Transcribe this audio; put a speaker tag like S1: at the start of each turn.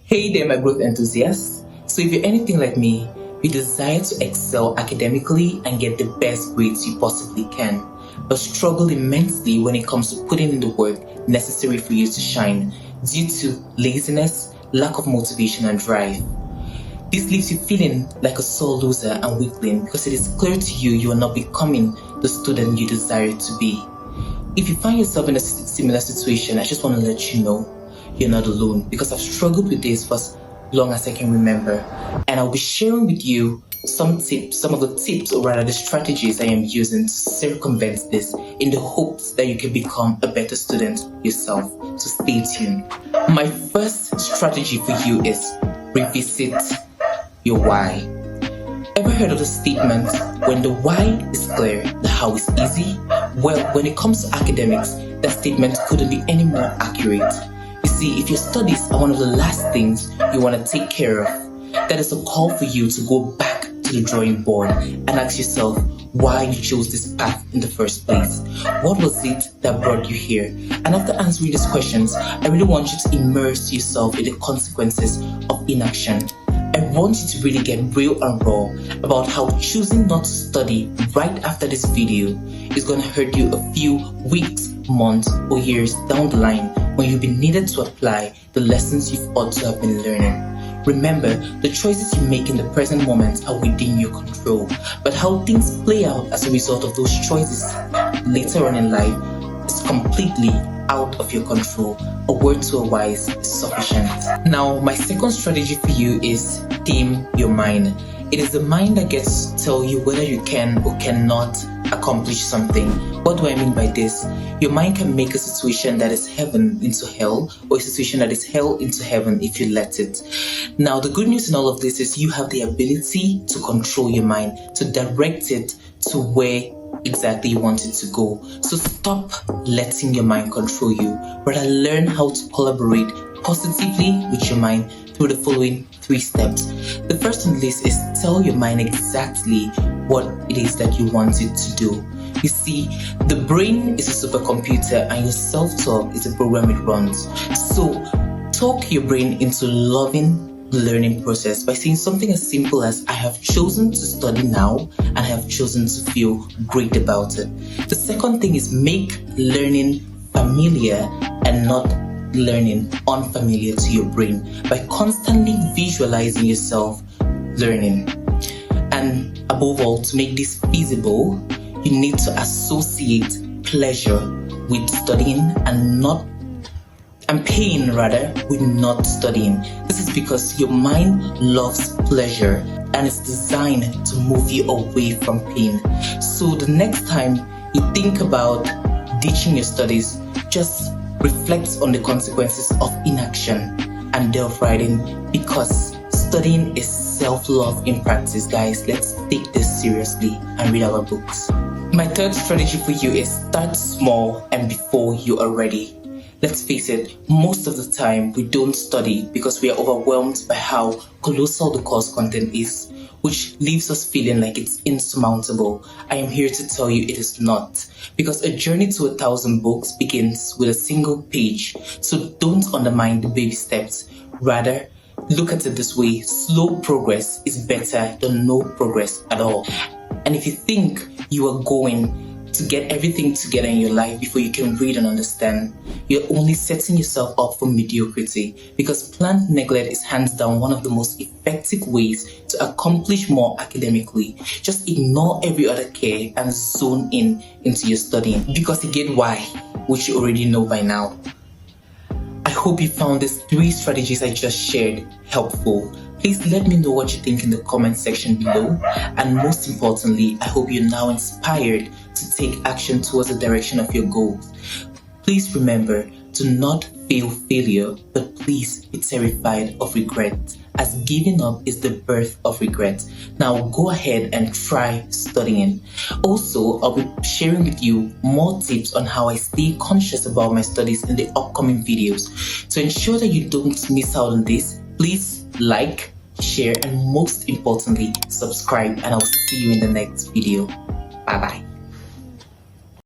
S1: Hey there, my growth enthusiasts. So if you're anything like me, you desire to excel academically and get the best grades you possibly can, but struggle immensely when it comes to putting in the work necessary for you to shine due to laziness, lack of motivation and drive. This leaves you feeling like a sore loser and weakling because it is clear to you you are not becoming the student you desire to be. If you find yourself in a similar situation, I just want to let you know you're not alone, because I've struggled with this for as long as I can remember, and I'll be sharing with you some of the tips, or rather the strategies I am using to circumvent this in the hopes that you can become a better student yourself. So stay tuned. My first strategy for you is revisit your why. Ever heard of the statement, when the why is clear, the how is easy? Well, when it comes to academics, that statement couldn't be any more accurate. You see, if your studies are one of the last things you want to take care of, that is a call for you to go back to the drawing board and ask yourself why you chose this path in the first place. What was it that brought you here? And after answering these questions, I really want you to immerse yourself in the consequences of inaction. I want you to really get real and raw about how choosing not to study right after this video is going to hurt you a few weeks, months, or years down the line when you'll be needed to apply the lessons you've ought to have been learning. Remember, the choices you make in the present moment are within your control, but how things play out as a result of those choices later on in life is completely out of your control. A word to a wise is sufficient. Now, my second strategy for you is tame your mind. It is the mind that gets to tell you whether you can or cannot accomplish something. What do I mean by this? Your mind can make a situation that is heaven into hell, or a situation that is hell into heaven if you let it. Now, the good news in all of this is you have the ability to control your mind, to direct it to where exactly you want it to go. So stop letting your mind control you. Rather, learn how to collaborate positively with your mind through the following 3 steps. The first on the list is tell your mind exactly what it is that you want it to do. You see, the brain is a supercomputer and your self-talk is a program it runs. So talk your brain into loving the learning process by saying something as simple as, I have chosen to study now and I have chosen to feel great about it. The second thing is make learning familiar and not learning unfamiliar to your brain by constantly visualizing yourself learning. And above all, to make this feasible, you need to associate pleasure with studying and pain rather with not studying. This is because your mind loves pleasure and it's designed to move you away from pain. So the next time you think about ditching your studies, just reflect on the consequences of inaction and delve right in, because studying is self-love in practice, guys. Let's take this seriously and read our books. My third strategy for you is start small and before you are ready. Let's face it, most of the time we don't study because we are overwhelmed by how colossal the course content is, which leaves us feeling like it's insurmountable. I am here to tell you it is not, because a journey to 1,000 books begins with a single page. So don't undermine the baby steps. Rather, look at it this way: slow progress is better than no progress at all. And if you think you are going to get everything together in your life before you can read and understand, you're only setting yourself up for mediocrity, because planned neglect is hands down one of the most effective ways to accomplish more academically. Just ignore every other care and zone in into your studying, because you get why, which you already know by now. I hope you found these 3 strategies I just shared helpful. Please let me know what you think in the comment section below, and most importantly, I hope you're now inspired to take action towards the direction of your goals. Please remember to not feel failure, but please be terrified of regret, as giving up is the birth of regret. Now go ahead and try studying. Also, I'll be sharing with you more tips on how I stay conscious about my studies in the upcoming videos. To ensure that you don't miss out on this, please like, share, and most importantly, subscribe, and I'll see you in the next video. Bye bye.